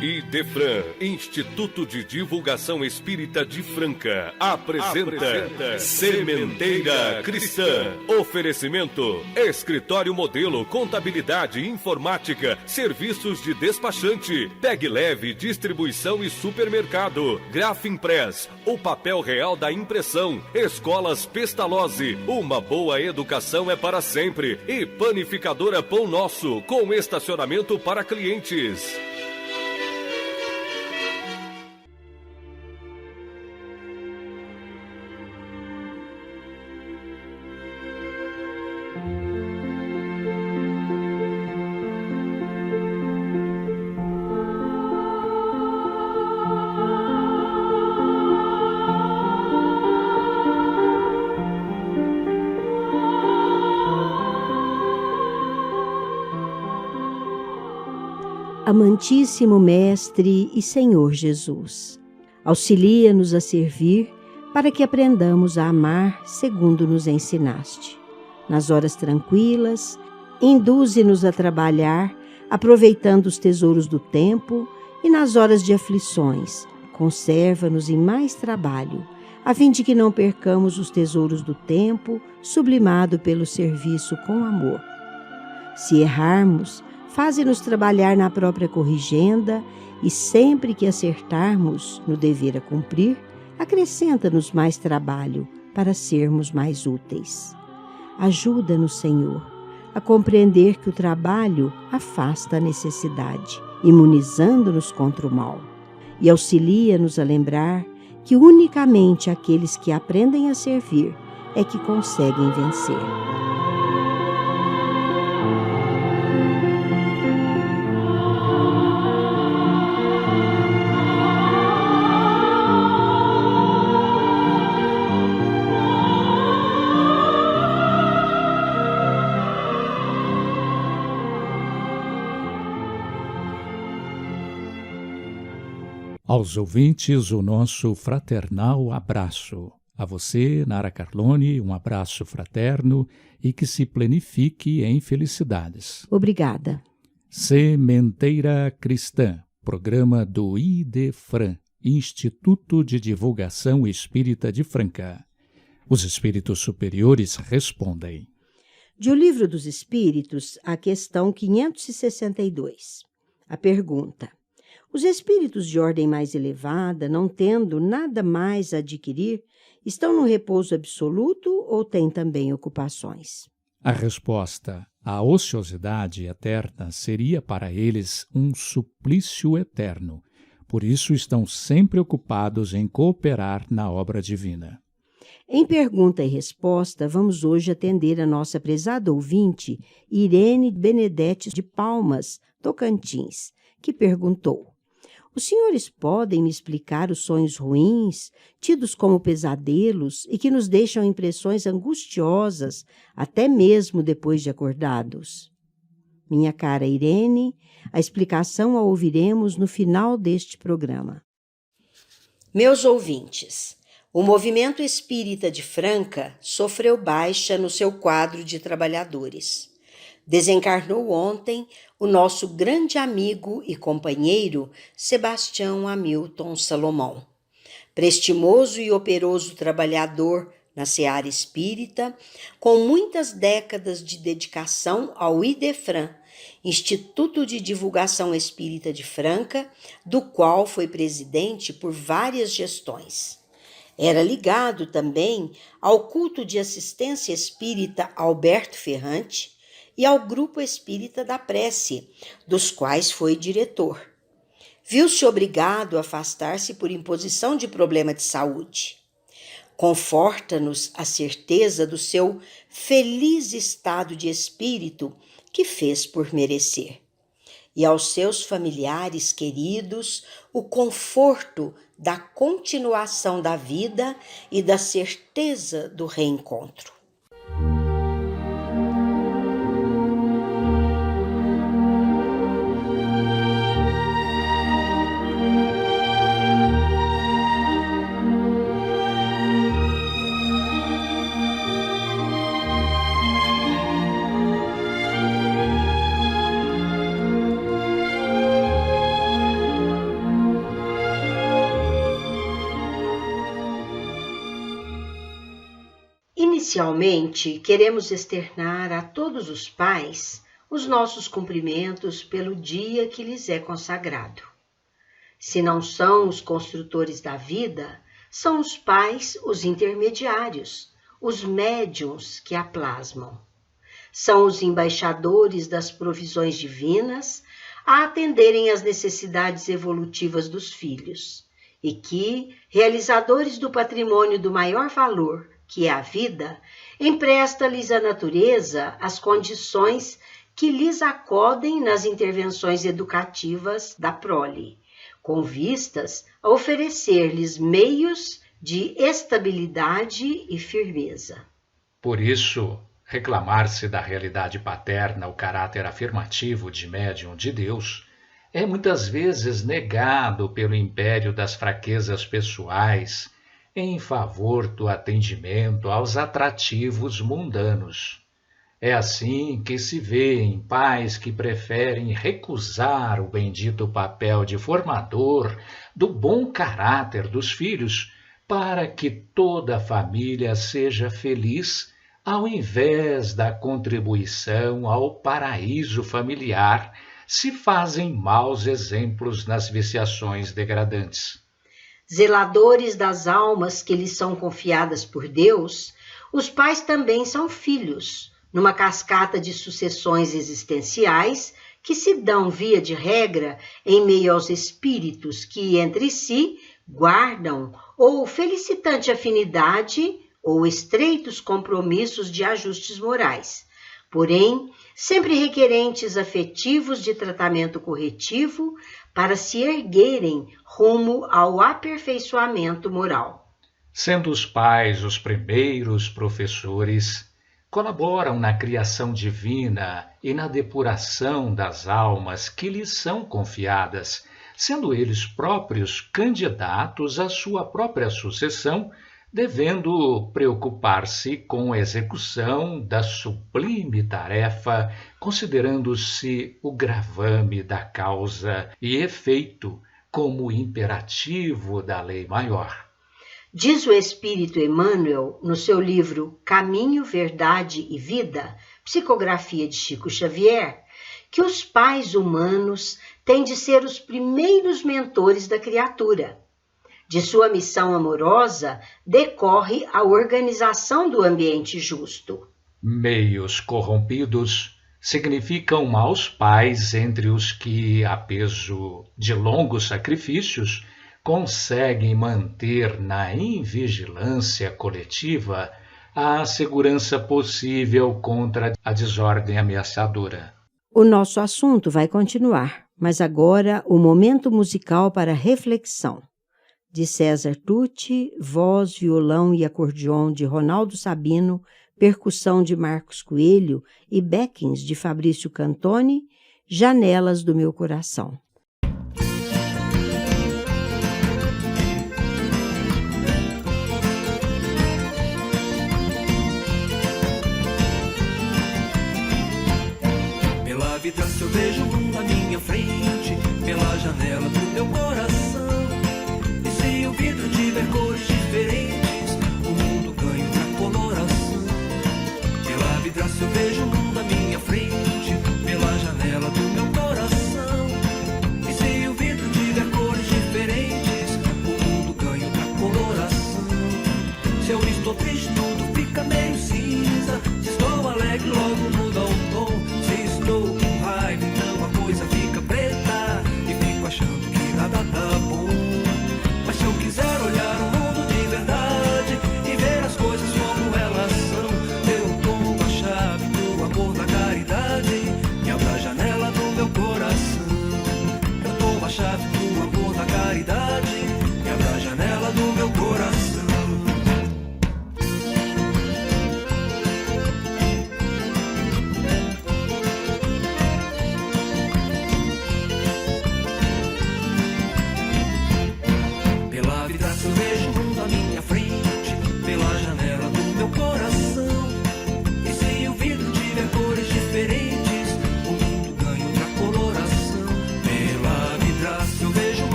IDEFRAN, Instituto de Divulgação Espírita de Franca, apresenta Sementeira Cristã. Oferecimento: Escritório Modelo, Contabilidade, Informática, Serviços de Despachante, Pegue Leve, Distribuição e Supermercado, Grafimpress, o papel real da impressão, Escolas Pestalozzi, uma boa educação é para sempre, e Panificadora Pão Nosso, com estacionamento para clientes. Amantíssimo Mestre e Senhor Jesus, auxilia-nos a servir para que aprendamos a amar segundo nos ensinaste. Nas horas tranquilas, induze-nos a trabalhar, aproveitando os tesouros do tempo, e nas horas de aflições, conserva-nos em mais trabalho, a fim de que não percamos os tesouros do tempo, sublimado pelo serviço com amor. Se errarmos, faze-nos trabalhar na própria corrigenda e, sempre que acertarmos no dever a cumprir, acrescenta-nos mais trabalho para sermos mais úteis. Ajuda-nos, Senhor, a compreender que o trabalho afasta a necessidade, imunizando-nos contra o mal, e auxilia-nos a lembrar que unicamente aqueles que aprendem a servir é que conseguem vencer. Aos ouvintes, o nosso fraternal abraço. A você, Nara Carlone, um abraço fraterno e que se plenifique em felicidades. Obrigada. Sementeira Cristã, programa do IDEFRAN, Instituto de Divulgação Espírita de Franca. Os espíritos superiores respondem. De O Livro dos Espíritos, a questão 562. A pergunta: os espíritos de ordem mais elevada, não tendo nada mais a adquirir, estão no repouso absoluto ou têm também ocupações? A resposta: a ociosidade eterna seria para eles um suplício eterno. Por isso estão sempre ocupados em cooperar na obra divina. Em pergunta e resposta, vamos hoje atender a nossa prezada ouvinte, Irene Benedetti de Palmas, Tocantins, que perguntou: os senhores podem me explicar os sonhos ruins, tidos como pesadelos e que nos deixam impressões angustiosas, até mesmo depois de acordados? Minha cara Irene, a explicação a ouviremos no final deste programa. Meus ouvintes, o Movimento Espírita de Franca sofreu baixa no seu quadro de trabalhadores. Desencarnou ontem o nosso grande amigo e companheiro Sebastião Hamilton Salomão. Prestimoso e operoso trabalhador na seara espírita, com muitas décadas de dedicação ao IDEFRAN, Instituto de Divulgação Espírita de Franca, do qual foi presidente por várias gestões. Era ligado também ao culto de assistência espírita Alberto Ferrante e ao Grupo Espírita da Prece, dos quais foi diretor. Viu-se obrigado a afastar-se por imposição de problema de saúde. Conforta-nos a certeza do seu feliz estado de espírito que fez por merecer. E aos seus familiares queridos, o conforto da continuação da vida e da certeza do reencontro. Inicialmente, queremos externar a todos os pais os nossos cumprimentos pelo dia que lhes é consagrado. Se não são os construtores da vida, são os pais os intermediários, os médiuns que a plasmam. São os embaixadores das provisões divinas a atenderem às necessidades evolutivas dos filhos, e que, realizadores do patrimônio do maior valor, que é a vida, empresta-lhes a natureza as condições que lhes acodem nas intervenções educativas da prole, com vistas a oferecer-lhes meios de estabilidade e firmeza. Por isso, reclamar-se da realidade paterna, o caráter afirmativo de médium de Deus, é muitas vezes negado pelo império das fraquezas pessoais em favor do atendimento aos atrativos mundanos. É assim que se vê em pais que preferem recusar o bendito papel de formador do bom caráter dos filhos para que toda a família seja feliz, ao invés da contribuição ao paraíso familiar, se fazem maus exemplos nas viciações degradantes. Zeladores das almas que lhes são confiadas por Deus, os pais também são filhos, numa cascata de sucessões existenciais que se dão, via de regra, em meio aos espíritos que, entre si, guardam ou felicitante afinidade ou estreitos compromissos de ajustes morais, porém, sempre requerentes afetivos de tratamento corretivo para se erguerem rumo ao aperfeiçoamento moral. Sendo os pais os primeiros professores, colaboram na criação divina e na depuração das almas que lhes são confiadas, sendo eles próprios candidatos à sua própria sucessão, devendo preocupar-se com a execução da sublime tarefa, considerando-se o gravame da causa e efeito como imperativo da lei maior. Diz o Espírito Emmanuel, no seu livro Caminho, Verdade e Vida, psicografia de Chico Xavier, que os pais humanos têm de ser os primeiros mentores da criatura. De sua missão amorosa decorre a organização do ambiente justo. Meios corrompidos significam maus pais entre os que, a peso de longos sacrifícios, conseguem manter na invigilância coletiva a segurança possível contra a desordem ameaçadora. O nosso assunto vai continuar, mas agora o momento musical para reflexão. De César Tucci, voz, violão e acordeon de Ronaldo Sabino, percussão de Marcos Coelho e backings de Fabrício Cantoni, Janelas do Meu Coração. Pela vidraça eu vejo o mundo à minha frente, pela janela do meu coração. Se o vidro tiver cores diferentes, o mundo ganha outra coloração. Pela vidraça eu vejo o mundo à minha frente, pela janela do meu coração. E se o vidro tiver cores diferentes, o mundo ganha outra coloração. Se eu estou triste, tudo fica meio cinza. Se estou alegre, logo muda o tom. Se estou com raiva, então a coisa fica preta e fico achando que nada tá bom. Mas se eu quiser olhar o mundo de verdade e ver as coisas como elas são, eu tomo a chave do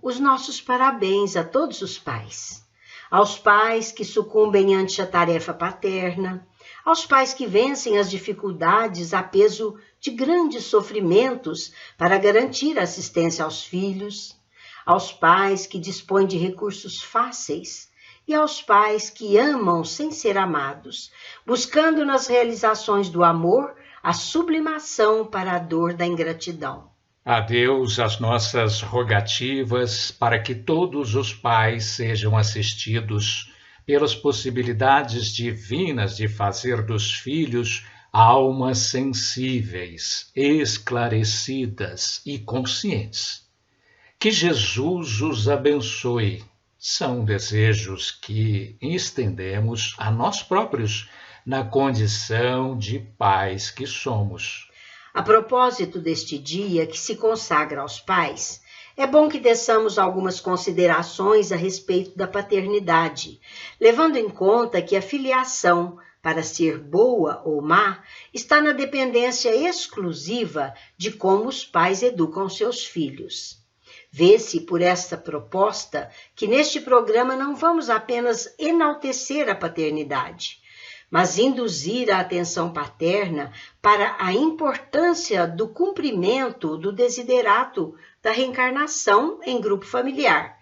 os nossos parabéns a todos os pais. Aos pais que sucumbem ante a tarefa paterna, aos pais que vencem as dificuldades a peso de grandes sofrimentos para garantir assistência aos filhos, aos pais que dispõem de recursos fáceis e aos pais que amam sem ser amados, buscando nas realizações do amor a sublimação para a dor da ingratidão. A Deus as nossas rogativas para que todos os pais sejam assistidos pelas possibilidades divinas de fazer dos filhos almas sensíveis, esclarecidas e conscientes. Que Jesus os abençoe. São desejos que estendemos a nós próprios na condição de pais que somos. A propósito deste dia que se consagra aos pais, é bom que teçamos algumas considerações a respeito da paternidade, levando em conta que a filiação, para ser boa ou má, está na dependência exclusiva de como os pais educam seus filhos. Vê-se por esta proposta que neste programa não vamos apenas enaltecer a paternidade, mas induzir a atenção paterna para a importância do cumprimento do desiderato da reencarnação em grupo familiar,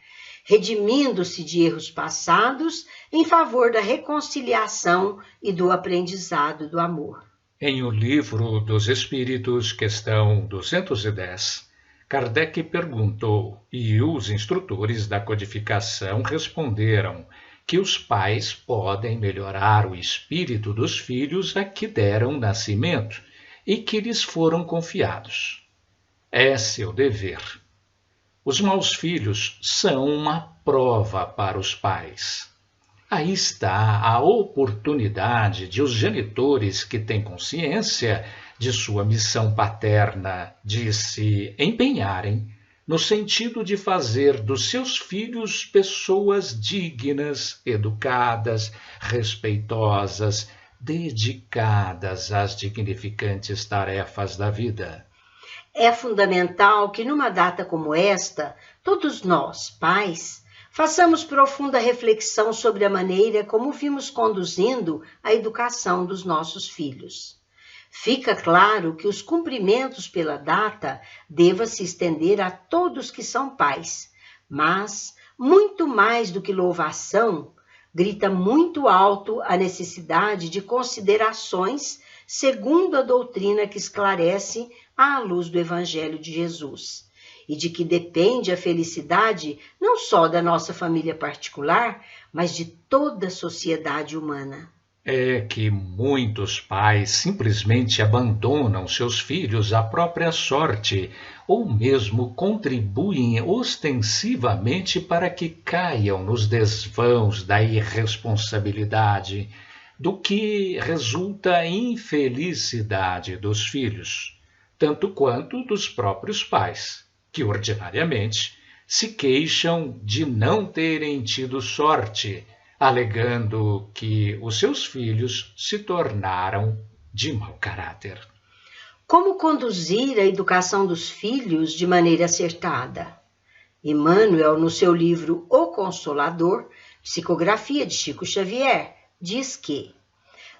redimindo-se de erros passados em favor da reconciliação e do aprendizado do amor. Em O Livro dos Espíritos, questão 210, Kardec perguntou e os instrutores da codificação responderam que os pais podem melhorar o espírito dos filhos a que deram nascimento e que lhes foram confiados. É seu dever. Os maus filhos são uma prova para os pais. Aí está a oportunidade de os genitores que têm consciência de sua missão paterna de se empenharem no sentido de fazer dos seus filhos pessoas dignas, educadas, respeitosas, dedicadas às dignificantes tarefas da vida. É fundamental que numa data como esta, todos nós, pais, façamos profunda reflexão sobre a maneira como vimos conduzindo a educação dos nossos filhos. Fica claro que os cumprimentos pela data deva se estender a todos que são pais, mas, muito mais do que louvação, grita muito alto a necessidade de considerações segundo a doutrina que esclarece à luz do Evangelho de Jesus, e de que depende a felicidade não só da nossa família particular, mas de toda a sociedade humana. É que muitos pais simplesmente abandonam seus filhos à própria sorte, ou mesmo contribuem ostensivamente para que caiam nos desvãos da irresponsabilidade, do que resulta a infelicidade dos filhos, tanto quanto dos próprios pais, que ordinariamente se queixam de não terem tido sorte, alegando que os seus filhos se tornaram de mau caráter. Como conduzir a educação dos filhos de maneira acertada? Emmanuel, no seu livro O Consolador, psicografia de Chico Xavier, diz que,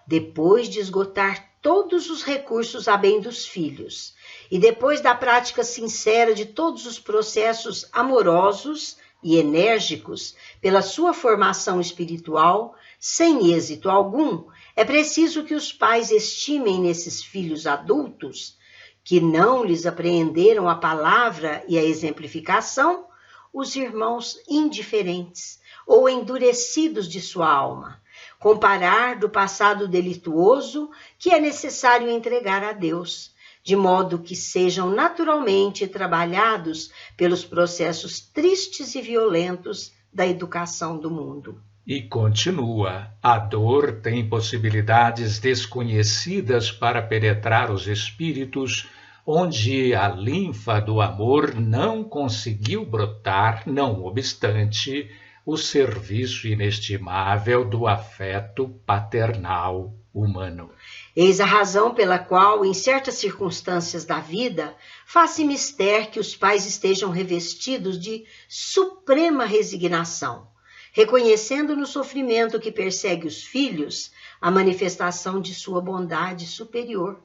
depois de esgotar todos os recursos a bem dos filhos e depois da prática sincera de todos os processos amorosos e enérgicos pela sua formação espiritual, sem êxito algum, é preciso que os pais estimem nesses filhos adultos, que não lhes apreenderam a palavra e a exemplificação, os irmãos indiferentes ou endurecidos de sua alma, comparar do passado delituoso que é necessário entregar a Deus, de modo que sejam naturalmente trabalhados pelos processos tristes e violentos da educação do mundo. E continua, a dor tem possibilidades desconhecidas para penetrar os espíritos, onde a linfa do amor não conseguiu brotar, não obstante o serviço inestimável do afeto paternal humano. Eis a razão pela qual, em certas circunstâncias da vida, faz-se mister que os pais estejam revestidos de suprema resignação, reconhecendo no sofrimento que persegue os filhos a manifestação de sua bondade superior,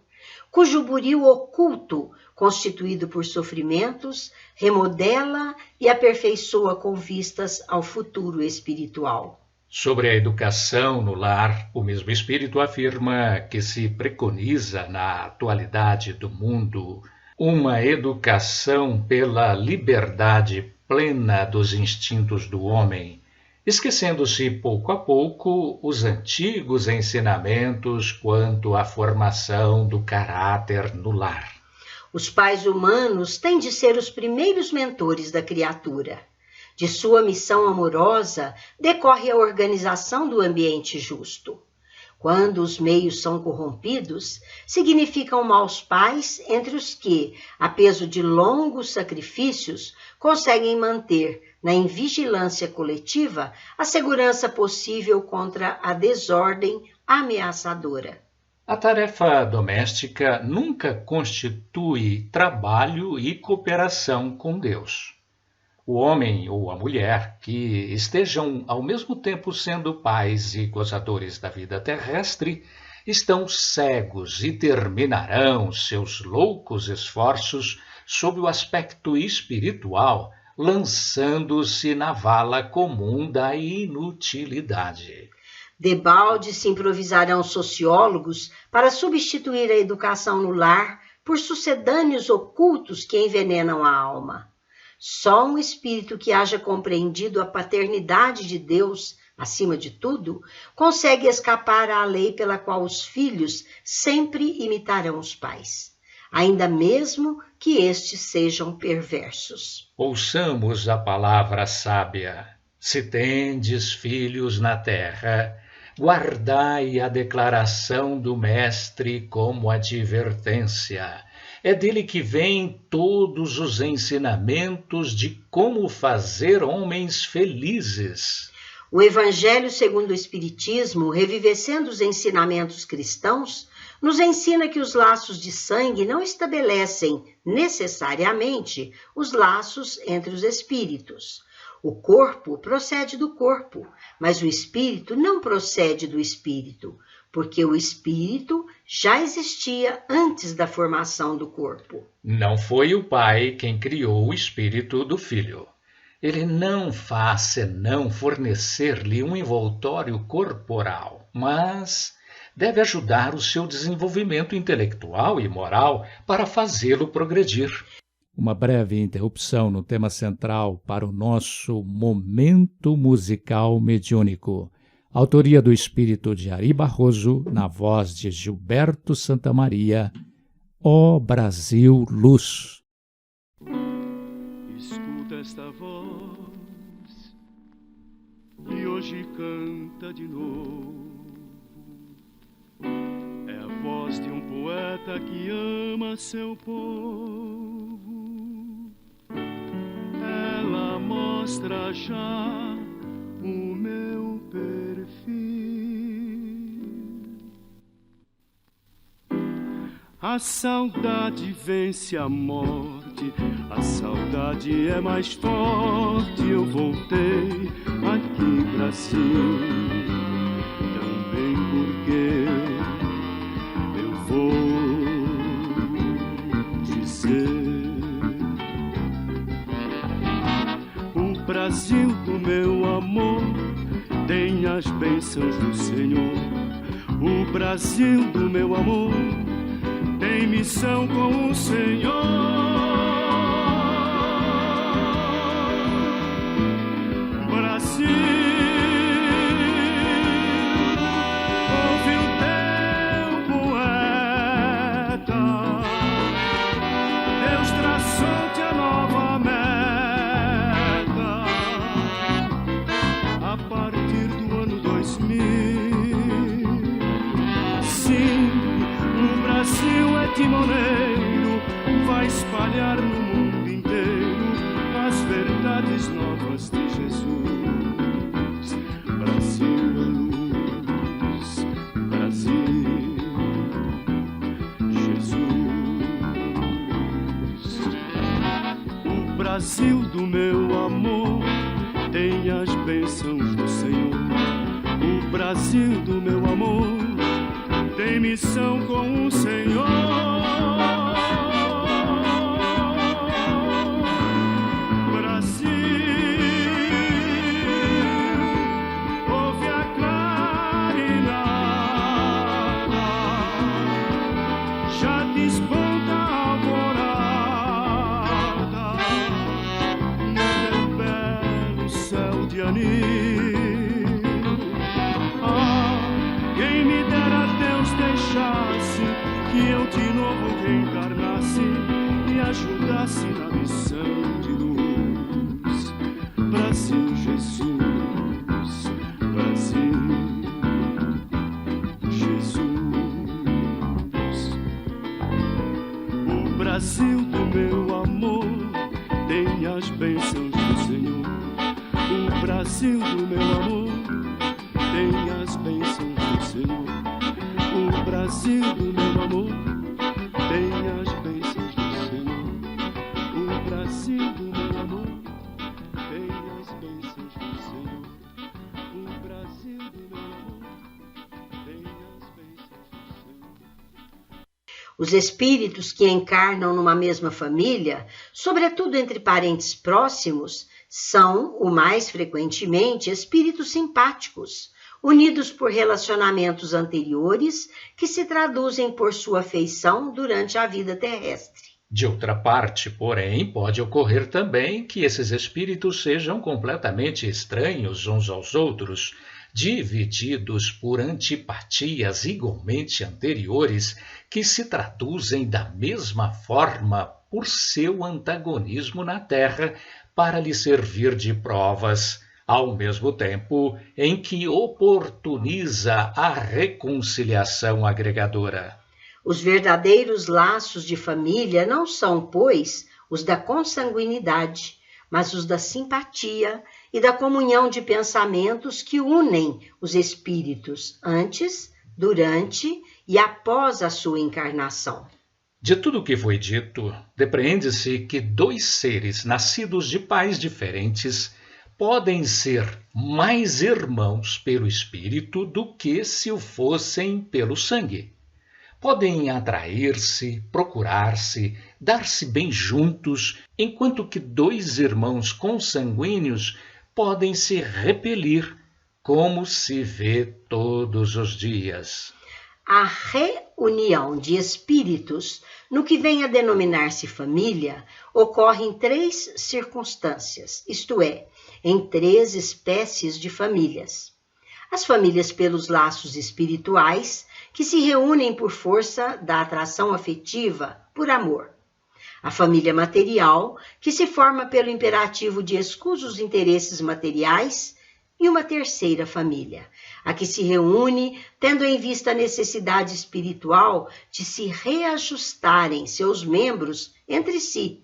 cujo buril oculto, constituído por sofrimentos, remodela e aperfeiçoa com vistas ao futuro espiritual. Sobre a educação no lar, o mesmo espírito afirma que se preconiza na atualidade do mundo uma educação pela liberdade plena dos instintos do homem, esquecendo-se pouco a pouco os antigos ensinamentos quanto à formação do caráter no lar. Os pais humanos têm de ser os primeiros mentores da criatura. De sua missão amorosa decorre a organização do ambiente justo. Quando os meios são corrompidos, significam maus pais entre os que, a peso de longos sacrifícios, conseguem manter, na invigilância coletiva, a segurança possível contra a desordem ameaçadora. A tarefa doméstica nunca constitui trabalho e cooperação com Deus. O homem ou a mulher que estejam ao mesmo tempo sendo pais e gozadores da vida terrestre estão cegos e terminarão seus loucos esforços sob o aspecto espiritual, lançando-se na vala comum da inutilidade. Debalde se improvisarão sociólogos para substituir a educação no lar por sucedâneos ocultos que envenenam a alma. Só um espírito que haja compreendido a paternidade de Deus, acima de tudo, consegue escapar à lei pela qual os filhos sempre imitarão os pais, ainda mesmo que estes sejam perversos. Ouçamos a palavra sábia. Se tendes filhos na terra, guardai a declaração do Mestre como advertência. É dele que vêm todos os ensinamentos de como fazer homens felizes. O Evangelho segundo o Espiritismo, revivescendo os ensinamentos cristãos, nos ensina que os laços de sangue não estabelecem necessariamente os laços entre os espíritos. O corpo procede do corpo, mas o espírito não procede do espírito, porque o espírito já existia antes da formação do corpo. Não foi o pai quem criou o espírito do filho. Ele não faz senão fornecer-lhe um envoltório corporal, mas deve ajudar o seu desenvolvimento intelectual e moral para fazê-lo progredir. Uma breve interrupção no tema central para o nosso Momento Musical Mediúnico. Autoria do espírito de Ari Barroso, na voz de Gilberto Santamaria, Ó Brasil Luz. Escuta esta voz e hoje canta de novo. É a voz de um poeta que ama seu povo. Ela mostra já o meu perfil. A saudade vence a morte, a saudade é mais forte. Eu voltei aqui pra si, também porque eu vou dizer: o Brasil do meu amor tem as bênçãos do Senhor. O Brasil do meu amor tem missão com o Senhor. Brasil, ouve o teu poeta. Deus traçou-te a nova meta. A partir do ano 2000, sim, o Brasil é timoneiro, vai espalhar no mundo inteiro as verdades novas de Jesus. Brasil é luz, Brasil Brasil do meu amor tem as bênçãos do Senhor. O Brasil do meu amor tem missão com o Senhor. Quem me dera Deus deixasse que eu de novo reencarnasse e ajudasse na missão de luz. Brasil, Jesus, Brasil, Jesus. O Brasil do meu amor tem as bênçãos do Senhor. O Brasil do meu amor tem as bênçãos do Senhor. O Brasil do meu amor tem as bênçãos do Senhor. O Brasil do meu amor tem as bênçãos do Senhor. O Brasil do meu amor tem as bênçãos do Senhor. Os espíritos que encarnam numa mesma família, sobretudo entre parentes próximos, são, o mais frequentemente, espíritos simpáticos, unidos por relacionamentos anteriores que se traduzem por sua afeição durante a vida terrestre. De outra parte, porém, pode ocorrer também que esses espíritos sejam completamente estranhos uns aos outros, divididos por antipatias igualmente anteriores que se traduzem da mesma forma por seu antagonismo na Terra, para lhe servir de provas, ao mesmo tempo em que oportuniza a reconciliação agregadora. Os verdadeiros laços de família não são, pois, os da consanguinidade, mas os da simpatia e da comunhão de pensamentos que unem os espíritos antes, durante e após a sua encarnação. De tudo o que foi dito, depreende-se que dois seres nascidos de pais diferentes podem ser mais irmãos pelo espírito do que se o fossem pelo sangue. Podem atrair-se, procurar-se, dar-se bem juntos, enquanto que dois irmãos consanguíneos podem se repelir, como se vê todos os dias. A reunião de espíritos, no que vem a denominar-se família, ocorre em três circunstâncias, isto é, em três espécies de famílias. As famílias pelos laços espirituais, que se reúnem por força da atração afetiva, por amor. A família material, que se forma pelo imperativo de escusos interesses materiais, e uma terceira família, a que se reúne tendo em vista a necessidade espiritual de se reajustarem seus membros entre si,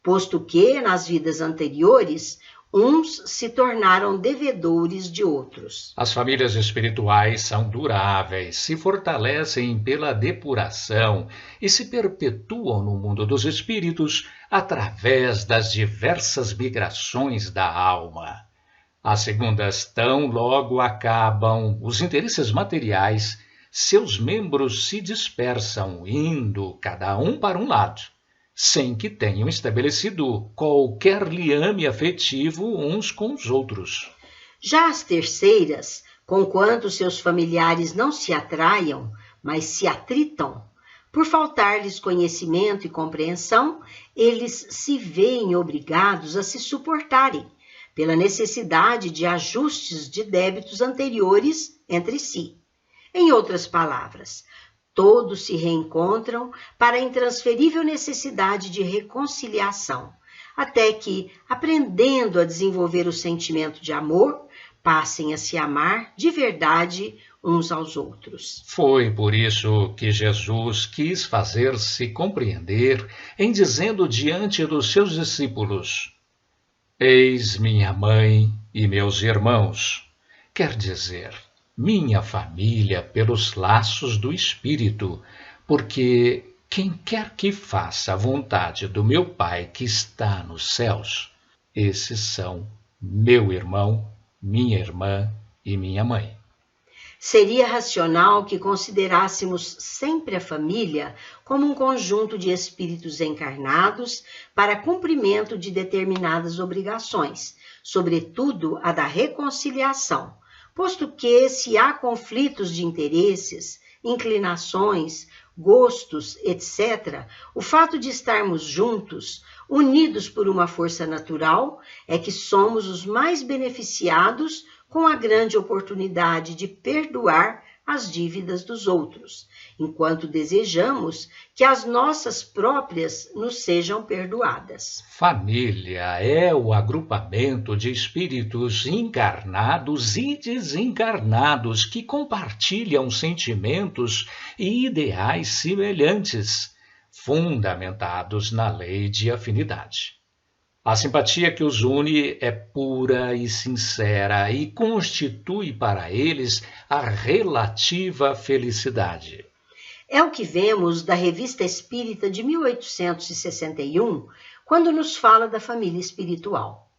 posto que, nas vidas anteriores, uns se tornaram devedores de outros. As famílias espirituais são duráveis, se fortalecem pela depuração e se perpetuam no mundo dos espíritos através das diversas migrações da alma. As segundas tão logo acabam os interesses materiais, seus membros se dispersam, indo cada um para um lado, sem que tenham estabelecido qualquer liame afetivo uns com os outros. Já as terceiras, conquanto seus familiares não se atraiam, mas se atritam, por faltar-lhes conhecimento e compreensão, eles se veem obrigados a se suportarem, pela necessidade de ajustes de débitos anteriores entre si. Em outras palavras, todos se reencontram para a intransferível necessidade de reconciliação, até que, aprendendo a desenvolver o sentimento de amor, passem a se amar de verdade uns aos outros. Foi por isso que Jesus quis fazer-se compreender em dizendo diante dos seus discípulos: Eis minha mãe e meus irmãos, quer dizer, minha família pelos laços do Espírito, porque Quem quer que faça a vontade do meu Pai que está nos céus, esses são meu irmão, minha irmã e minha mãe. Seria racional que considerássemos sempre a família como um conjunto de espíritos encarnados para cumprimento de determinadas obrigações, sobretudo a da reconciliação, posto que, se há conflitos de interesses, inclinações, gostos, etc., o fato de estarmos juntos, unidos por uma força natural, é que somos os mais beneficiados com a grande oportunidade de perdoar as dívidas dos outros, enquanto desejamos que as nossas próprias nos sejam perdoadas. Família é o agrupamento de espíritos encarnados e desencarnados que compartilham sentimentos e ideais semelhantes, fundamentados na lei de afinidade. A simpatia que os une é pura e sincera e constitui para eles a relativa felicidade. É o que vemos da Revista Espírita de 1861, quando nos fala da família espiritual.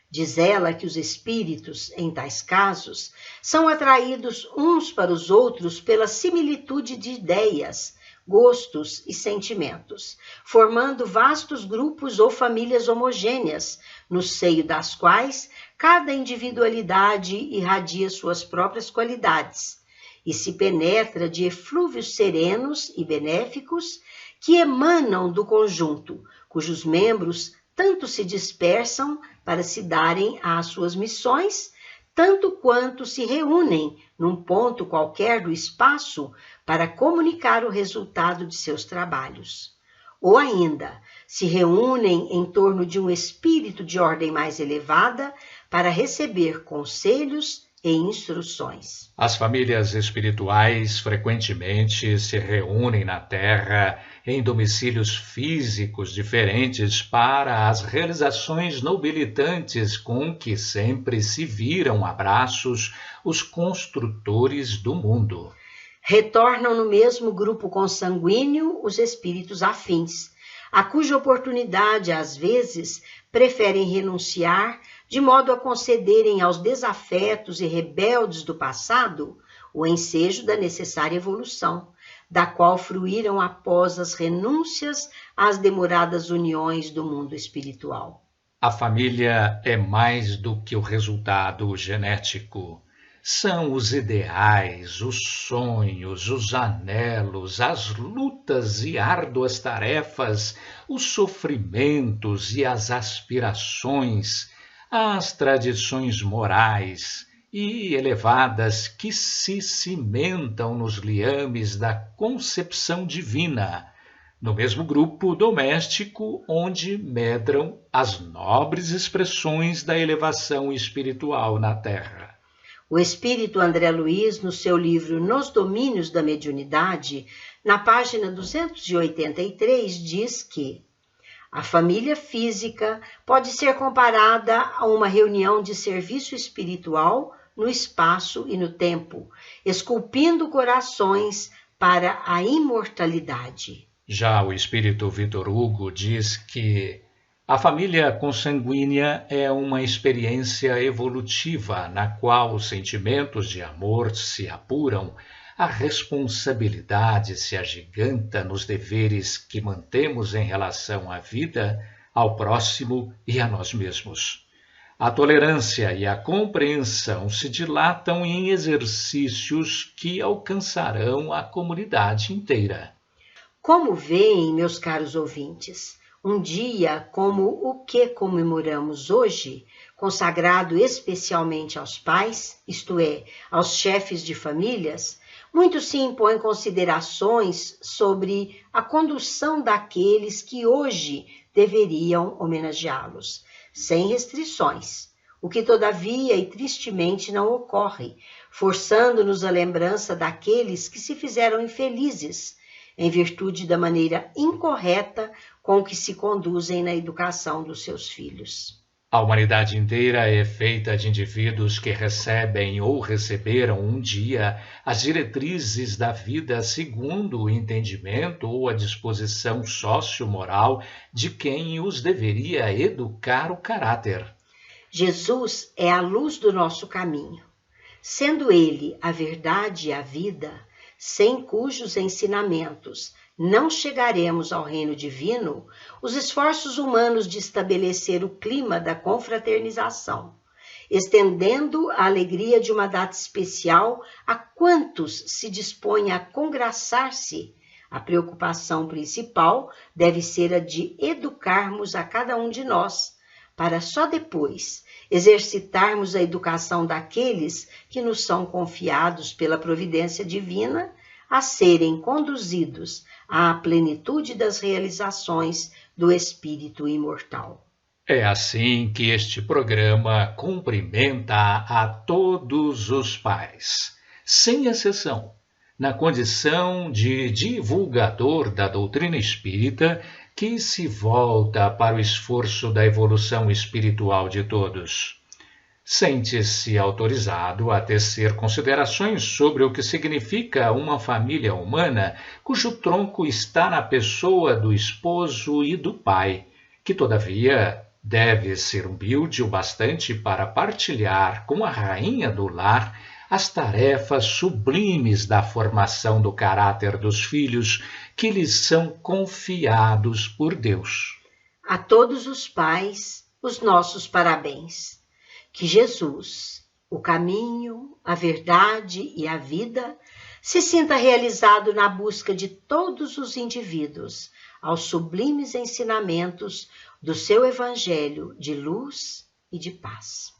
Diz ela que os espíritos, em tais casos, são atraídos uns para os outros pela similitude de ideias, gostos e sentimentos, formando vastos grupos ou famílias homogêneas, no seio das quais cada individualidade irradia suas próprias qualidades e se penetra de eflúvios serenos e benéficos que emanam do conjunto, cujos membros tanto se dispersam para se darem às suas missões, tanto quanto se reúnem num ponto qualquer do espaço para comunicar o resultado de seus trabalhos. Ou ainda, se reúnem em torno de um espírito de ordem mais elevada para receber conselhos e instruções. As famílias espirituais frequentemente se reúnem na Terra em domicílios físicos diferentes para as realizações nobilitantes com que sempre se viram a braços os construtores do mundo. Retornam no mesmo grupo consanguíneo os espíritos afins, a cuja oportunidade, às vezes, preferem renunciar, de modo a concederem aos desafetos e rebeldes do passado o ensejo da necessária evolução, da qual fruíram após as renúncias às demoradas uniões do mundo espiritual. A família é mais do que o resultado genético. São os ideais, os sonhos, os anelos, as lutas e árduas tarefas, os sofrimentos e as aspirações, as tradições morais e elevadas que se cimentam nos liames da concepção divina, no mesmo grupo doméstico onde medram as nobres expressões da elevação espiritual na Terra. O espírito André Luiz, no seu livro Nos Domínios da Mediunidade, na página 283, diz que a família física pode ser comparada a uma reunião de serviço espiritual no espaço e no tempo, esculpindo corações para a imortalidade. Já o espírito Vitor Hugo diz que a família consanguínea é uma experiência evolutiva na qual os sentimentos de amor se apuram, a responsabilidade se agiganta nos deveres que mantemos em relação à vida, ao próximo e a nós mesmos. A tolerância e a compreensão se dilatam em exercícios que alcançarão a comunidade inteira. Como veem, meus caros ouvintes, um dia como o que comemoramos hoje, consagrado especialmente aos pais, isto é, aos chefes de famílias, muito se impõem considerações sobre a condução daqueles que hoje deveriam homenageá-los, sem restrições, o que todavia e tristemente não ocorre, forçando-nos a lembrança daqueles que se fizeram infelizes, em virtude da maneira incorreta com que se conduzem na educação dos seus filhos. A humanidade inteira é feita de indivíduos que recebem ou receberam um dia as diretrizes da vida segundo o entendimento ou a disposição socio-moral de quem os deveria educar o caráter. Jesus é a luz do nosso caminho. Sendo Ele a verdade e a vida, sem cujos ensinamentos não chegaremos ao reino divino, os esforços humanos de estabelecer o clima da confraternização, estendendo a alegria de uma data especial a quantos se dispõem a congraçar-se, a preocupação principal deve ser a de educarmos a cada um de nós, para só depois exercitarmos a educação daqueles que nos são confiados pela providência divina a serem conduzidos à plenitude das realizações do Espírito imortal. É assim que este programa cumprimenta a todos os pais, sem exceção, na condição de divulgador da doutrina espírita que se volta para o esforço da evolução espiritual de todos. Sente-se autorizado a tecer considerações sobre o que significa uma família humana cujo tronco está na pessoa do esposo e do pai, que, todavia, deve ser humilde o bastante para partilhar com a rainha do lar as tarefas sublimes da formação do caráter dos filhos que lhes são confiados por Deus. A todos os pais, os nossos parabéns. Que Jesus, o caminho, a verdade e a vida, se sinta realizado na busca de todos os indivíduos aos sublimes ensinamentos do seu Evangelho de luz e de paz.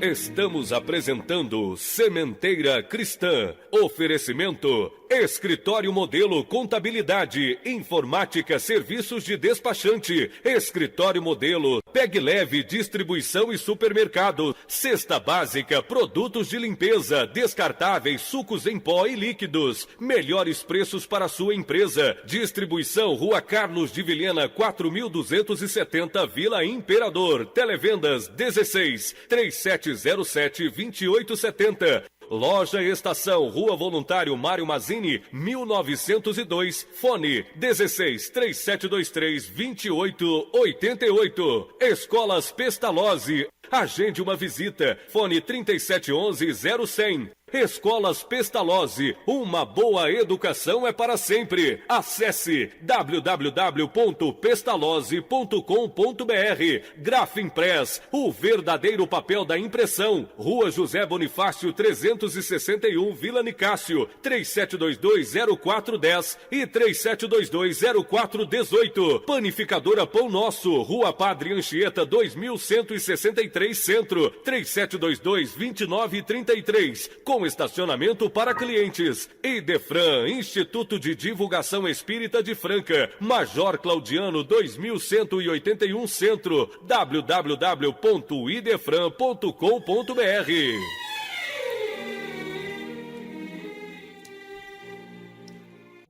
Estamos apresentando Sementeira Cristã. Oferecimento: Escritório Modelo Contabilidade, Informática, Serviços de Despachante, Escritório Modelo, Pegue Leve, Distribuição e Supermercado, Cesta Básica, Produtos de Limpeza, Descartáveis, Sucos em Pó e Líquidos, melhores preços para sua empresa. Distribuição Rua Carlos de Vilhena, 4270, Vila Imperador. Televendas 16 3707 2870. Loja Estação, Rua Voluntário Mário Mazzini, 1902, fone 16 3723 2888. Escolas Pestalozzi, agende uma visita, fone 3711-0100. Escolas Pestalozzi, uma boa educação é para sempre. Acesse www.pestalozzi.com.br. Grafimpress, o verdadeiro papel da impressão. Rua José Bonifácio 361, Vila Nicásio, 3722-0410 e 3722-0418. Panificadora Pão Nosso, Rua Padre Anchieta 2163 Centro, 3722-2933. Com estacionamento para clientes. Idefran, Instituto de Divulgação Espírita de Franca, Major Claudiano 2181 Centro, www.idefran.com.br.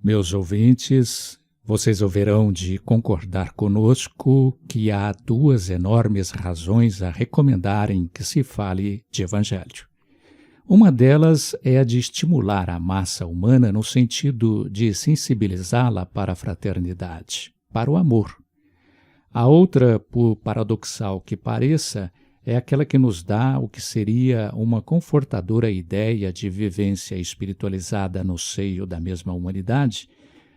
Meus ouvintes, vocês haverão de concordar conosco que há duas enormes razões a recomendarem que se fale de Evangelho. Uma delas é a de estimular a massa humana no sentido de sensibilizá-la para a fraternidade, para o amor. A outra, por paradoxal que pareça, é aquela que nos dá o que seria uma confortadora ideia de vivência espiritualizada no seio da mesma humanidade,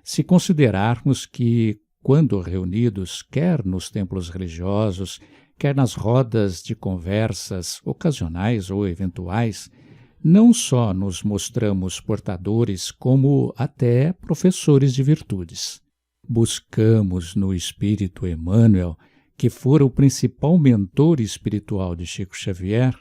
se considerarmos que, quando reunidos, quer nos templos religiosos, quer nas rodas de conversas ocasionais ou eventuais, não só nos mostramos portadores, como até professores de virtudes. Buscamos no Espírito Emmanuel, que fora o principal mentor espiritual de Chico Xavier,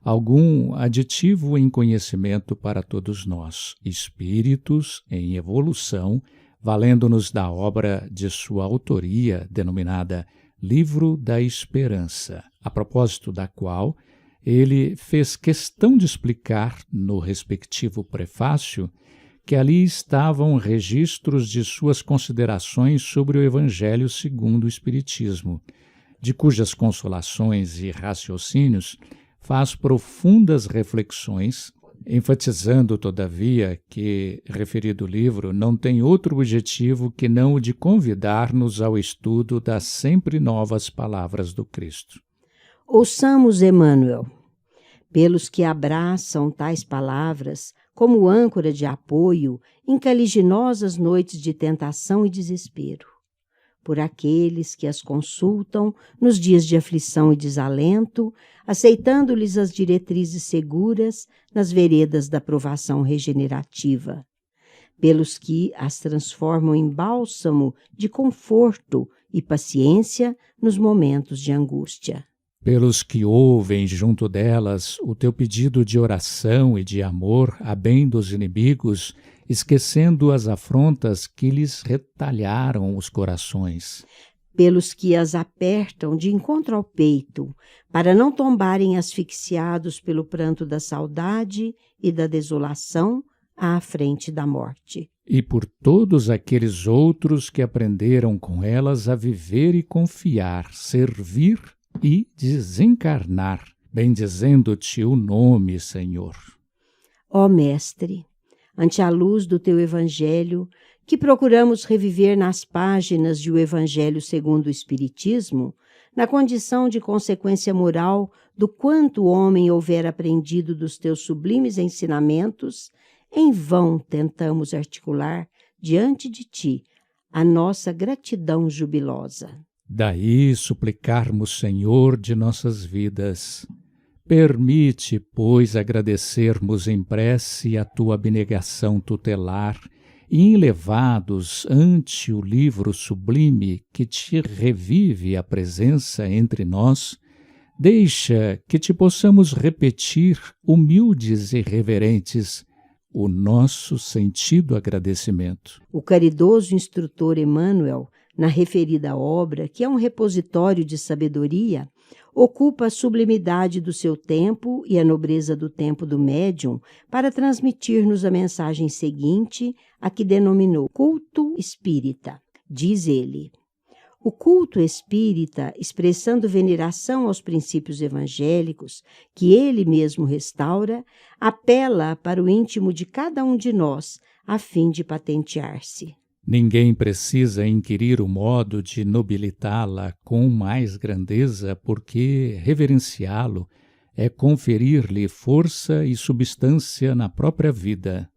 algum aditivo em conhecimento para todos nós, espíritos em evolução, valendo-nos da obra de sua autoria, denominada Livro da Esperança, a propósito da qual ele fez questão de explicar, no respectivo prefácio, que ali estavam registros de suas considerações sobre o Evangelho segundo o Espiritismo, de cujas consolações e raciocínios faz profundas reflexões, enfatizando, todavia, que referido livro não tem outro objetivo que não o de convidar-nos ao estudo das sempre novas palavras do Cristo. Ouçamos Emmanuel. Pelos que abraçam tais palavras como âncora de apoio em caliginosas noites de tentação e desespero. Por aqueles que as consultam nos dias de aflição e desalento, aceitando-lhes as diretrizes seguras nas veredas da provação regenerativa. Pelos que as transformam em bálsamo de conforto e paciência nos momentos de angústia. Pelos que ouvem junto delas o teu pedido de oração e de amor a bem dos inimigos, esquecendo as afrontas que lhes retalharam os corações. Pelos que as apertam de encontro ao peito, para não tombarem asfixiados pelo pranto da saudade e da desolação à frente da morte. E por todos aqueles outros que aprenderam com elas a viver e confiar, servir e desencarnar, bendizendo-te o nome, Senhor. Ó Mestre, ante a luz do teu Evangelho, que procuramos reviver nas páginas de O Evangelho segundo o Espiritismo, na condição de consequência moral do quanto o homem houver aprendido dos teus sublimes ensinamentos, em vão tentamos articular diante de ti a nossa gratidão jubilosa. Daí suplicarmos, Senhor, de nossas vidas. Permite, pois, agradecermos em prece a tua abnegação tutelar e elevados ante o livro sublime que te revive a presença entre nós, deixa que te possamos repetir, humildes e reverentes, o nosso sentido agradecimento. O caridoso instrutor Emmanuel, na referida obra, que é um repositório de sabedoria, ocupa a sublimidade do seu tempo e a nobreza do tempo do médium para transmitir-nos a mensagem seguinte, a que denominou culto espírita. Diz ele: o culto espírita, expressando veneração aos princípios evangélicos, que ele mesmo restaura, apela para o íntimo de cada um de nós, a fim de patentear-se. Ninguém precisa inquirir o modo de nobilitá-la com mais grandeza, porque reverenciá-lo é conferir-lhe força e substância na própria vida.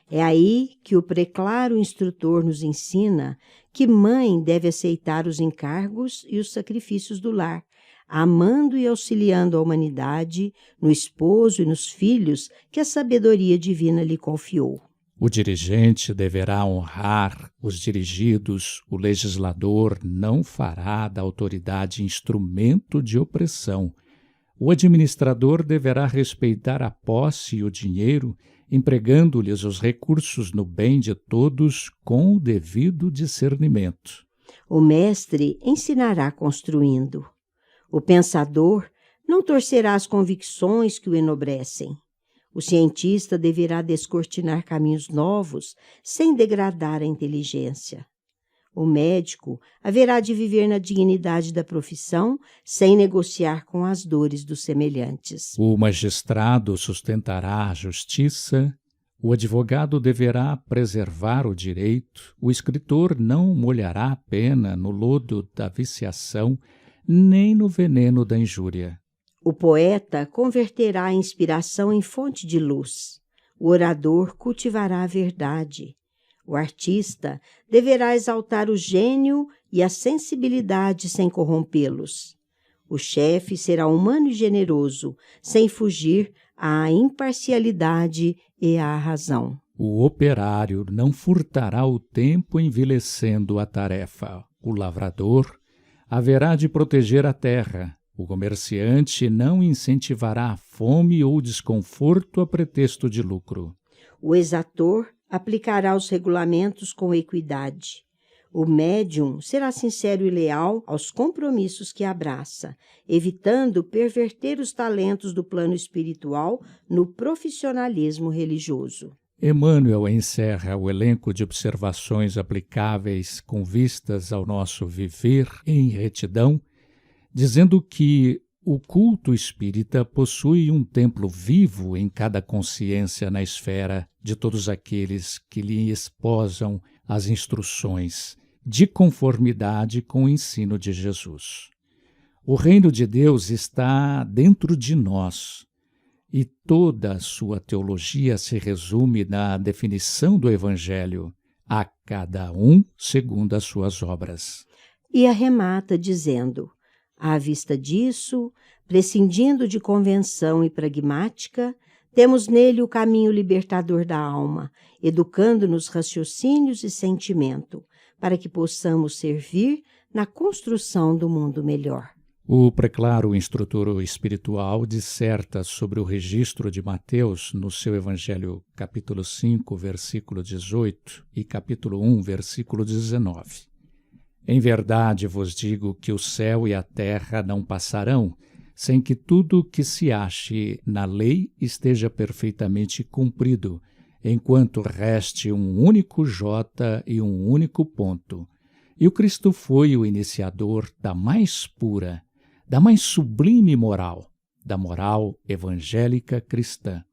É aí que o preclaro instrutor nos ensina que mãe deve aceitar os encargos e os sacrifícios do lar, amando e auxiliando a humanidade no esposo e nos filhos que a sabedoria divina lhe confiou. O dirigente deverá honrar os dirigidos, o legislador não fará da autoridade instrumento de opressão. O administrador deverá respeitar a posse e o dinheiro, empregando-lhes os recursos no bem de todos com o devido discernimento. O mestre ensinará construindo. O pensador não torcerá as convicções que o enobrecem. O cientista deverá descortinar caminhos novos sem degradar a inteligência. O médico haverá de viver na dignidade da profissão sem negociar com as dores dos semelhantes. O magistrado sustentará a justiça, o advogado deverá preservar o direito, o escritor não molhará a pena no lodo da viciação, nem no veneno da injúria. O poeta converterá a inspiração em fonte de luz. O orador cultivará a verdade. O artista deverá exaltar o gênio e a sensibilidade sem corrompê-los. O chefe será humano e generoso, sem fugir à imparcialidade e à razão. O operário não furtará o tempo envilecendo a tarefa. O lavrador haverá de proteger a terra. O comerciante não incentivará a fome ou desconforto a pretexto de lucro. O exator aplicará os regulamentos com equidade. O médium será sincero e leal aos compromissos que abraça, evitando perverter os talentos do plano espiritual no profissionalismo religioso. Emmanuel encerra o elenco de observações aplicáveis com vistas ao nosso viver em retidão, dizendo que o culto espírita possui um templo vivo em cada consciência na esfera de todos aqueles que lhe esposam as instruções, de conformidade com o ensino de Jesus. O reino de Deus está dentro de nós, e toda a sua teologia se resume na definição do Evangelho, a cada um segundo as suas obras. E arremata dizendo: à vista disso, prescindindo de convenção e pragmática, temos nele o caminho libertador da alma, educando-nos raciocínios e sentimento, para que possamos servir na construção do mundo melhor. O preclaro instrutor espiritual disserta sobre o registro de Mateus no seu Evangelho capítulo 5, versículo 18 e capítulo 1, versículo 19. Em verdade vos digo que o céu e a terra não passarão, sem que tudo que se ache na lei esteja perfeitamente cumprido, enquanto reste um único jota e um único ponto. E o Cristo foi o iniciador da mais pura, da mais sublime moral, da moral evangélica cristã,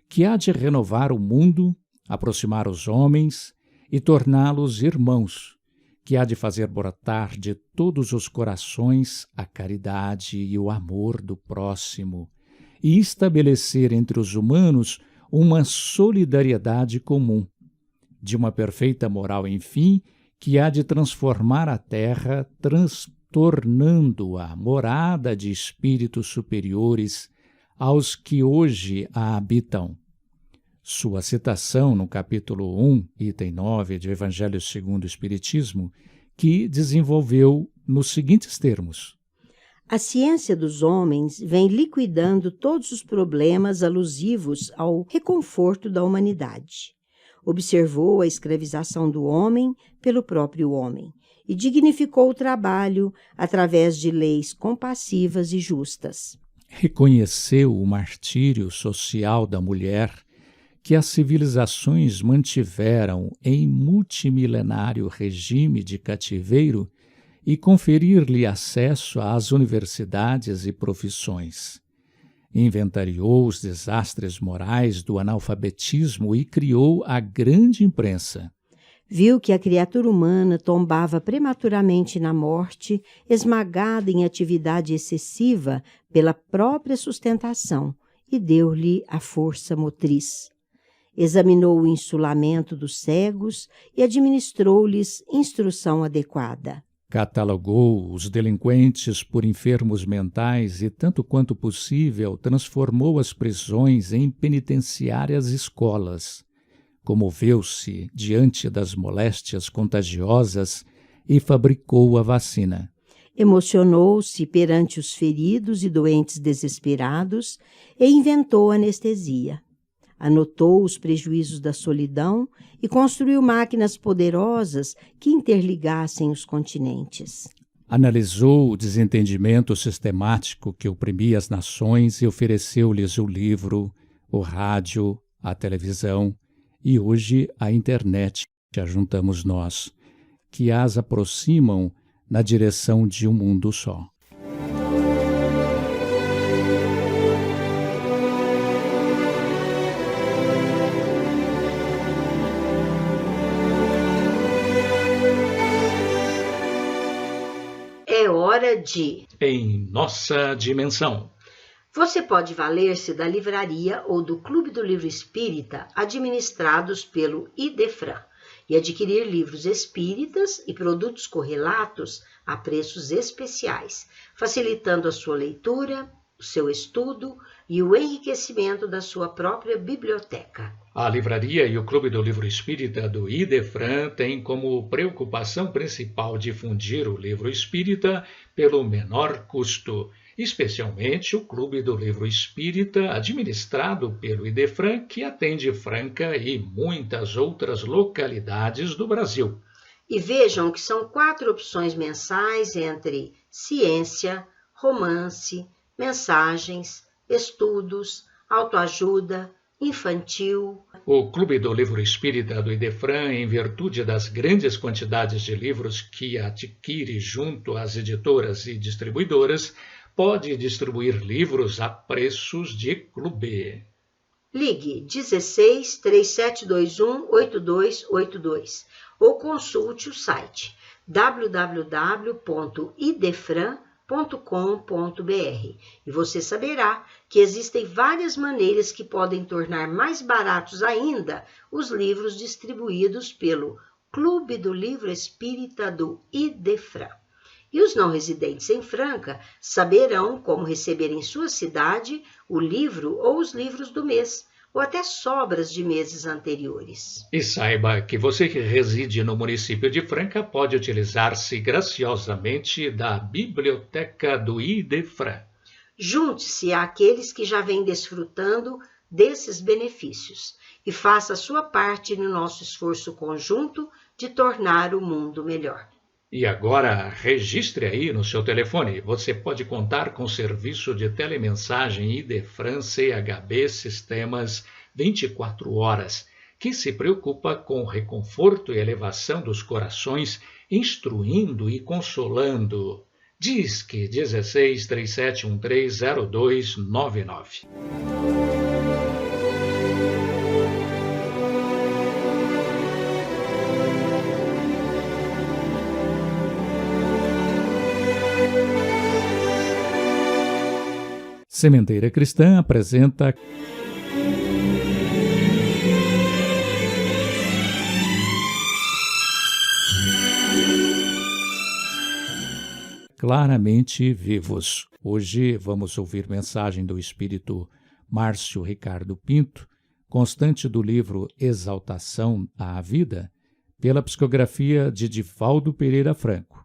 que há de renovar o mundo, aproximar os homens e torná-los irmãos, que há de fazer brotar de todos os corações a caridade e o amor do próximo, e estabelecer entre os humanos uma solidariedade comum, de uma perfeita moral, enfim, que há de transformar a terra, tornando-a morada de espíritos superiores aos que hoje a habitam. Sua citação no capítulo 1, item 9 do Evangelho segundo o Espiritismo, que desenvolveu nos seguintes termos: a ciência dos homens vem liquidando todos os problemas alusivos ao reconforto da humanidade. Observou a escravização do homem pelo próprio homem e dignificou o trabalho através de leis compassivas e justas. Reconheceu o martírio social da mulher que as civilizações mantiveram em multimilenário regime de cativeiro e conferir-lhe acesso às universidades e profissões. Inventariou os desastres morais do analfabetismo e criou a grande imprensa. Viu que a criatura humana tombava prematuramente na morte, esmagada em atividade excessiva pela própria sustentação, e deu-lhe a força motriz. Examinou o insulamento dos cegos e administrou-lhes instrução adequada. Catalogou os delinquentes por enfermos mentais e, tanto quanto possível, transformou as prisões em penitenciárias escolas. Comoveu-se diante das moléstias contagiosas e fabricou a vacina. Emocionou-se perante os feridos e doentes desesperados e inventou anestesia. Anotou os prejuízos da solidão e construiu máquinas poderosas que interligassem os continentes. Analisou o desentendimento sistemático que oprimia as nações e ofereceu-lhes o livro, o rádio, a televisão e hoje a internet, que ajuntamos nós, que as aproximam na direção de um mundo só. É hora de Em Nossa Dimensão. Você pode valer-se da livraria ou do Clube do Livro Espírita administrados pelo Idefran e adquirir livros espíritas e produtos correlatos a preços especiais, facilitando a sua leitura, o seu estudo e o enriquecimento da sua própria biblioteca. A livraria e o Clube do Livro Espírita do Idefran têm como preocupação principal difundir o livro espírita pelo menor custo, especialmente o Clube do Livro Espírita, administrado pelo Idefran, que atende Franca e muitas outras localidades do Brasil. E vejam que são 4 opções mensais entre ciência, romance, mensagens, estudos, autoajuda, infantil, O Clube do Livro Espírita do Idefran, em virtude das grandes quantidades de livros que adquire junto às editoras e distribuidoras, pode distribuir livros a preços de clube. Ligue 16 3721 8282 ou consulte o site www.idefran.com.br e você saberá que existem várias maneiras que podem tornar mais baratos ainda os livros distribuídos pelo Clube do Livro Espírita do Idefran. E os não residentes em Franca saberão como receber em sua cidade o livro ou os livros do mês, ou até sobras de meses anteriores. E saiba que você que reside no município de Franca pode utilizar-se graciosamente da Biblioteca do Idefran. Junte-se àqueles que já vêm desfrutando desses benefícios e faça a sua parte no nosso esforço conjunto de tornar o mundo melhor. E agora, registre aí no seu telefone. Você pode contar com o serviço de telemensagem Idefran CHB Sistemas 24 horas, que se preocupa com o reconforto e elevação dos corações, instruindo e consolando. Disque 16 3713 0299. Sementeira Cristã apresenta Claramente Vivos. Hoje vamos ouvir mensagem do espírito Márcio Ricardo Pinto, constante do livro Exaltação à Vida, pela psicografia de Divaldo Pereira Franco.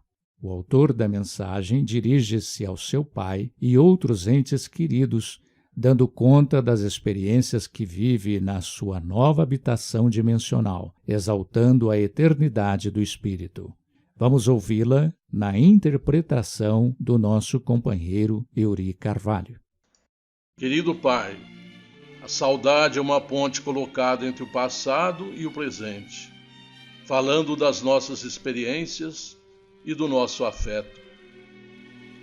O autor da mensagem dirige-se ao seu pai e outros entes queridos, dando conta das experiências que vive na sua nova habitação dimensional, exaltando a eternidade do espírito. Vamos ouvi-la na interpretação do nosso companheiro Euri Carvalho. Querido Pai, a saudade é uma ponte colocada entre o passado e o presente, falando das nossas experiências e do nosso afeto.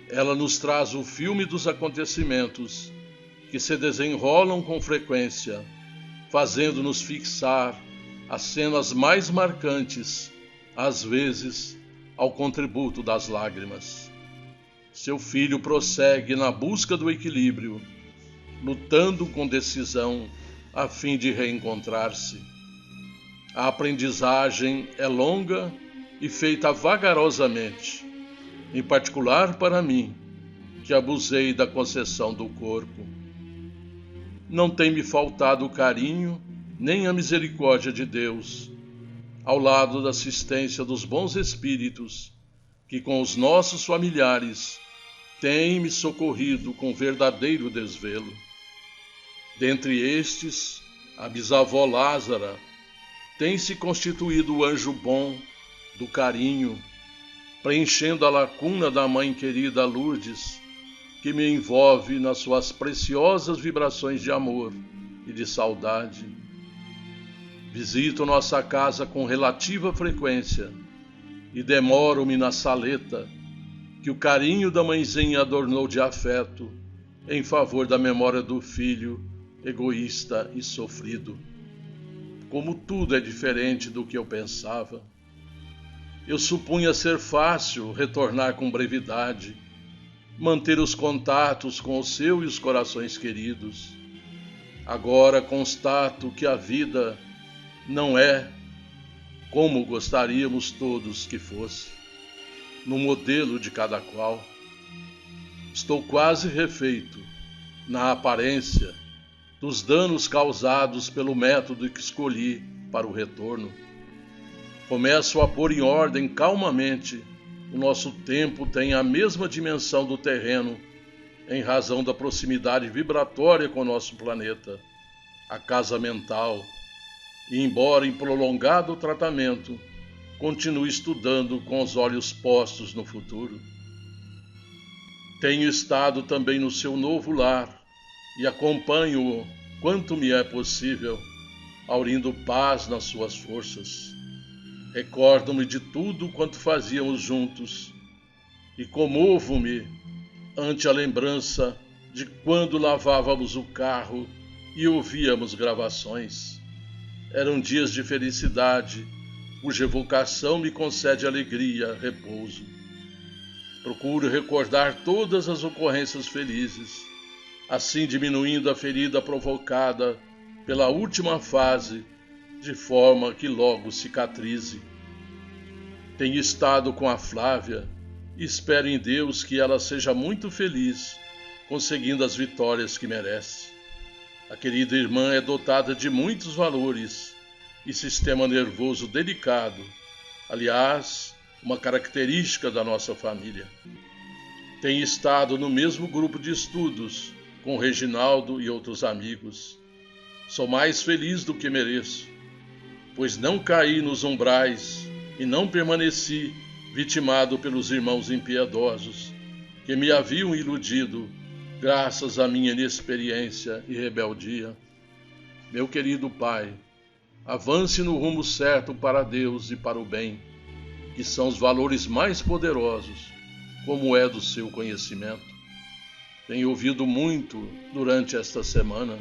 Ela nos traz o filme dos acontecimentos que se desenrolam com frequência, fazendo-nos fixar as cenas mais marcantes, às vezes ao contributo das lágrimas. Seu filho prossegue na busca do equilíbrio, lutando com decisão a fim de reencontrar-se. A aprendizagem é longa e feita vagarosamente, em particular para mim, que abusei da concessão do corpo. Não tem me faltado o carinho nem a misericórdia de Deus, ao lado da assistência dos bons espíritos, que com os nossos familiares têm me socorrido com verdadeiro desvelo. Dentre estes, a bisavó Lázara tem se constituído o anjo bom do carinho, preenchendo a lacuna da mãe querida Lourdes, que me envolve nas suas preciosas vibrações de amor e de saudade. Visito nossa casa com relativa frequência e demoro-me na saleta, que o carinho da mãezinha adornou de afeto, em favor da memória do filho egoísta e sofrido. Como tudo é diferente do que eu pensava. Eu supunha ser fácil retornar com brevidade, manter os contatos com o seu e os corações queridos. Agora constato que a vida não é como gostaríamos todos que fosse, no modelo de cada qual. Estou quase refeito, na aparência, dos danos causados pelo método que escolhi para o retorno. Começo a pôr em ordem calmamente. O nosso tempo tem a mesma dimensão do terreno, em razão da proximidade vibratória com o nosso planeta, a casa mental, e embora em prolongado tratamento, continue estudando com os olhos postos no futuro. Tenho estado também no seu novo lar e acompanho-o quanto me é possível, aurindo paz nas suas forças. Recordo-me de tudo quanto fazíamos juntos e comovo-me ante a lembrança de quando lavávamos o carro e ouvíamos gravações. Eram dias de felicidade, cuja evocação me concede alegria, repouso. Procuro recordar todas as ocorrências felizes, assim diminuindo a ferida provocada pela última fase, de forma que logo cicatrize. Tenho estado com a Flávia e espero em Deus que ela seja muito feliz, conseguindo as vitórias que merece. A querida irmã é dotada de muitos valores e sistema nervoso delicado, aliás, uma característica da nossa família. Tenho estado no mesmo grupo de estudos com Reginaldo e outros amigos. Sou mais feliz do que mereço, pois não caí nos umbrais e não permaneci vitimado pelos irmãos impiedosos que me haviam iludido graças à minha inexperiência e rebeldia. Meu querido Pai, avance no rumo certo para Deus e para o bem, que são os valores mais poderosos, como é do seu conhecimento. Tenho ouvido muito durante esta semana.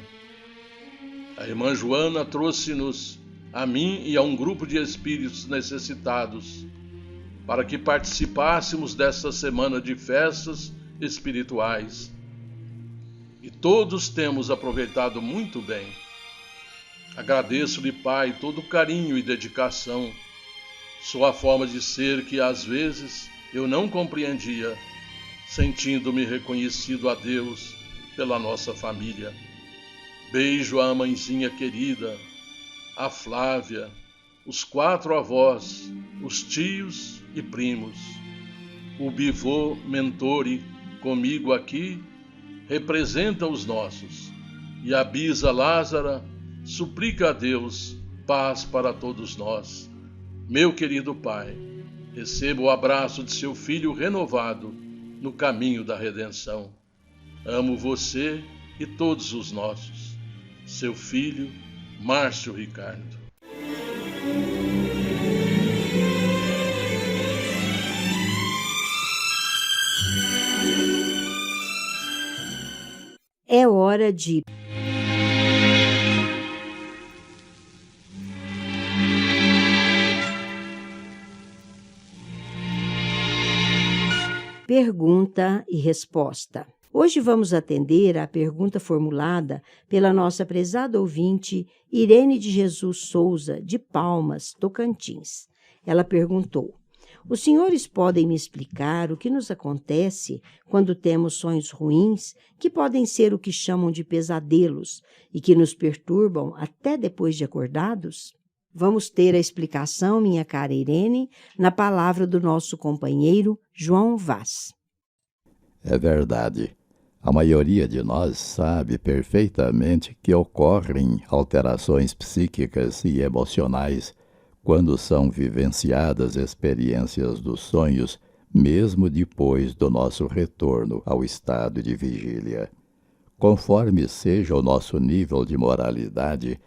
A irmã Joana trouxe-nos, a mim e a um grupo de espíritos necessitados, para que participássemos desta semana de festas espirituais. E todos temos aproveitado muito bem. Agradeço-lhe, Pai, todo o carinho e dedicação, sua forma de ser que às vezes eu não compreendia, sentindo-me reconhecido a Deus pela nossa família. Beijo à mãezinha querida, a Flávia, os 4 avós, os tios e primos. O bivô Mentore, comigo aqui, representa os nossos, e a bisa Lázara suplica a Deus paz para todos nós. Meu querido Pai, receba o abraço de seu Filho renovado no caminho da redenção. Amo você e todos os nossos. Seu filho, Márcio Ricardo. É hora de pergunta e resposta. Hoje vamos atender à pergunta formulada pela nossa prezada ouvinte Irene de Jesus Souza, de Palmas, Tocantins. Ela perguntou: os senhores podem me explicar o que nos acontece quando temos sonhos ruins, que podem ser o que chamam de pesadelos e que nos perturbam até depois de acordados? Vamos ter a explicação, minha cara Irene, na palavra do nosso companheiro João Vaz. É verdade. A maioria de nós sabe perfeitamente que ocorrem alterações psíquicas e emocionais quando são vivenciadas experiências dos sonhos, mesmo depois do nosso retorno ao estado de vigília. Conforme seja o nosso nível de moralidade,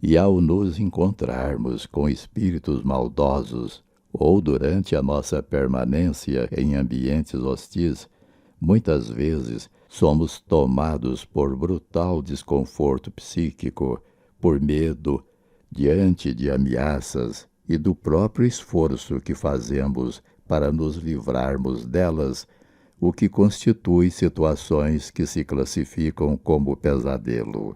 e ao nos encontrarmos com espíritos maldosos ou durante a nossa permanência em ambientes hostis, muitas vezes somos tomados por brutal desconforto psíquico, por medo, diante de ameaças e do próprio esforço que fazemos para nos livrarmos delas, o que constitui situações que se classificam como pesadelo.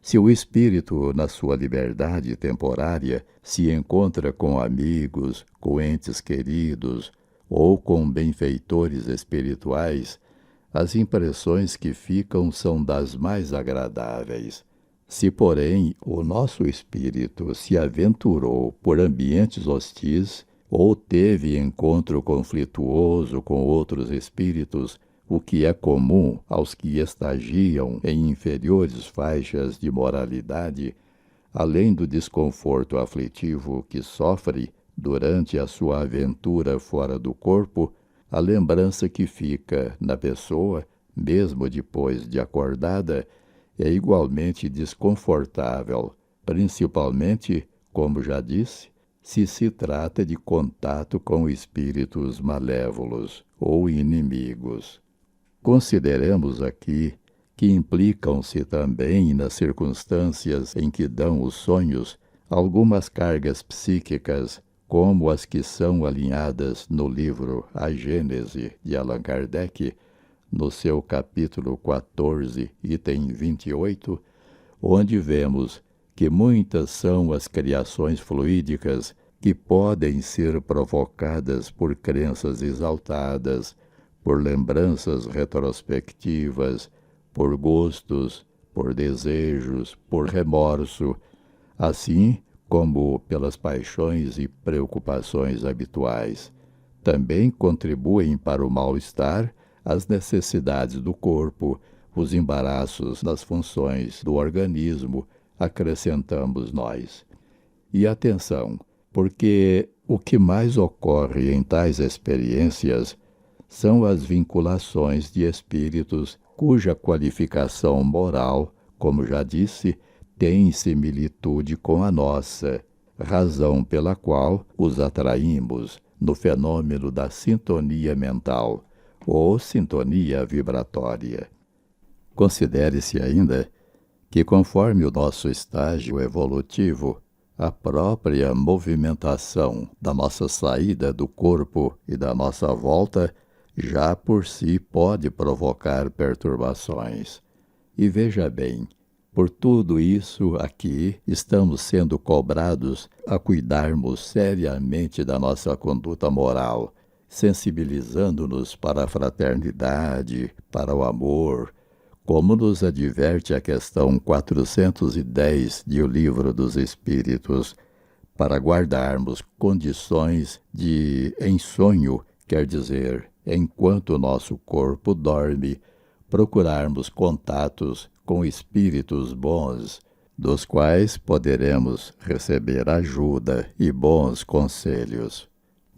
Se o espírito, na sua liberdade temporária, se encontra com amigos, com entes queridos ou com benfeitores espirituais, as impressões que ficam são das mais agradáveis. Se, porém, o nosso espírito se aventurou por ambientes hostis ou teve encontro conflituoso com outros espíritos, o que é comum aos que estagiam em inferiores faixas de moralidade, além do desconforto aflitivo que sofre durante a sua aventura fora do corpo, a lembrança que fica na pessoa, mesmo depois de acordada, é igualmente desconfortável, principalmente, como já disse, se trata de contato com espíritos malévolos ou inimigos. Consideremos aqui que implicam-se também nas circunstâncias em que dão os sonhos algumas cargas psíquicas, como as que são alinhadas no livro A Gênese, de Allan Kardec, no seu capítulo 14, item 28, onde vemos que muitas são as criações fluídicas que podem ser provocadas por crenças exaltadas, por lembranças retrospectivas, por gostos, por desejos, por remorso, assim como pelas paixões e preocupações habituais. Também contribuem para o mal-estar as necessidades do corpo, os embaraços das funções do organismo, acrescentamos nós. E atenção, porque o que mais ocorre em tais experiências são as vinculações de espíritos cuja qualificação moral, como já disse, tem similitude com a nossa, razão pela qual os atraímos no fenômeno da sintonia mental ou sintonia vibratória. Considere-se ainda que, conforme o nosso estágio evolutivo, a própria movimentação da nossa saída do corpo e da nossa volta já por si pode provocar perturbações. E veja bem, por tudo isso aqui estamos sendo cobrados a cuidarmos seriamente da nossa conduta moral, sensibilizando-nos para a fraternidade, para o amor, como nos adverte a questão 410 de O Livro dos Espíritos, para guardarmos condições de ensonho, quer dizer, enquanto o nosso corpo dorme, procurarmos contatos com espíritos bons, dos quais poderemos receber ajuda e bons conselhos.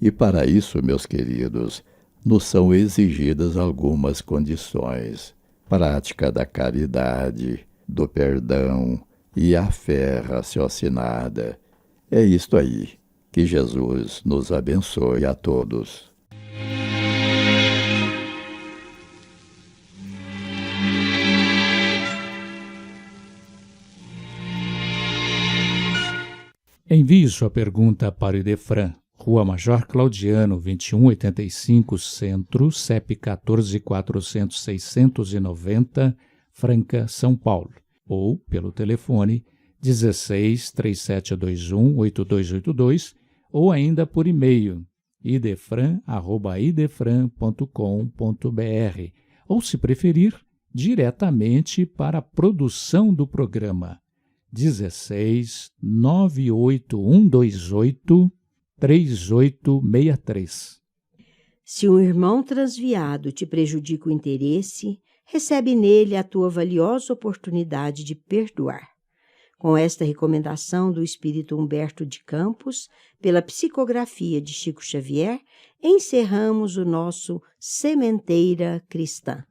E para isso, meus queridos, nos são exigidas algumas condições: prática da caridade, do perdão e a fé raciocinada. É isto aí. Que Jesus nos abençoe a todos. Envie sua pergunta para o Idefran, Rua Major Claudiano, 2185, Centro, CEP 14.400.690, Franca, São Paulo, ou pelo telefone 16-3721-8282, ou ainda por e-mail idefran@idefran.com.br, ou, se preferir, diretamente para a produção do programa 16-98128-3863. Se um irmão transviado te prejudica o interesse, recebe nele a tua valiosa oportunidade de perdoar. Com esta recomendação do espírito Humberto de Campos, pela psicografia de Chico Xavier, encerramos o nosso Sementeira Cristã.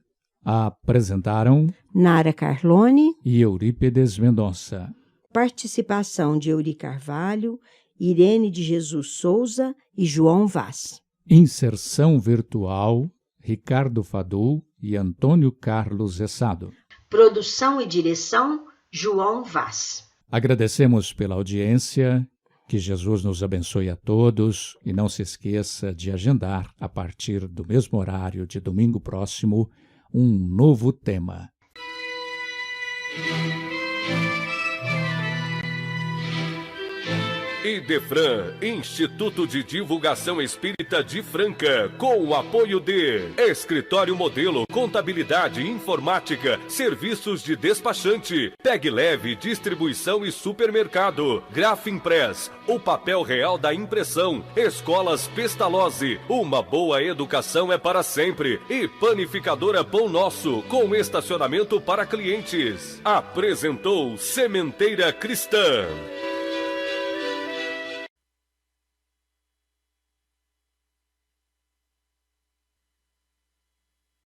Apresentaram Nara Carlone e Eurípedes Mendonça. Participação de Euri Carvalho, Irene de Jesus Souza e João Vaz. Inserção virtual, Ricardo Fadul e Antônio Carlos Essado. Produção e direção, João Vaz. Agradecemos pela audiência, que Jesus nos abençoe a todos e não se esqueça de agendar, a partir do mesmo horário de domingo próximo, um novo tema. Idefran, Instituto de Divulgação Espírita de Franca, com o apoio de Escritório Modelo, Contabilidade, Informática, Serviços de Despachante, Peg Leve, Distribuição e Supermercado, Grafimpress, o papel real da impressão, Escolas Pestalozzi, uma boa educação é para sempre, e Panificadora Pão Nosso, com estacionamento para clientes. Apresentou Sementeira Cristã.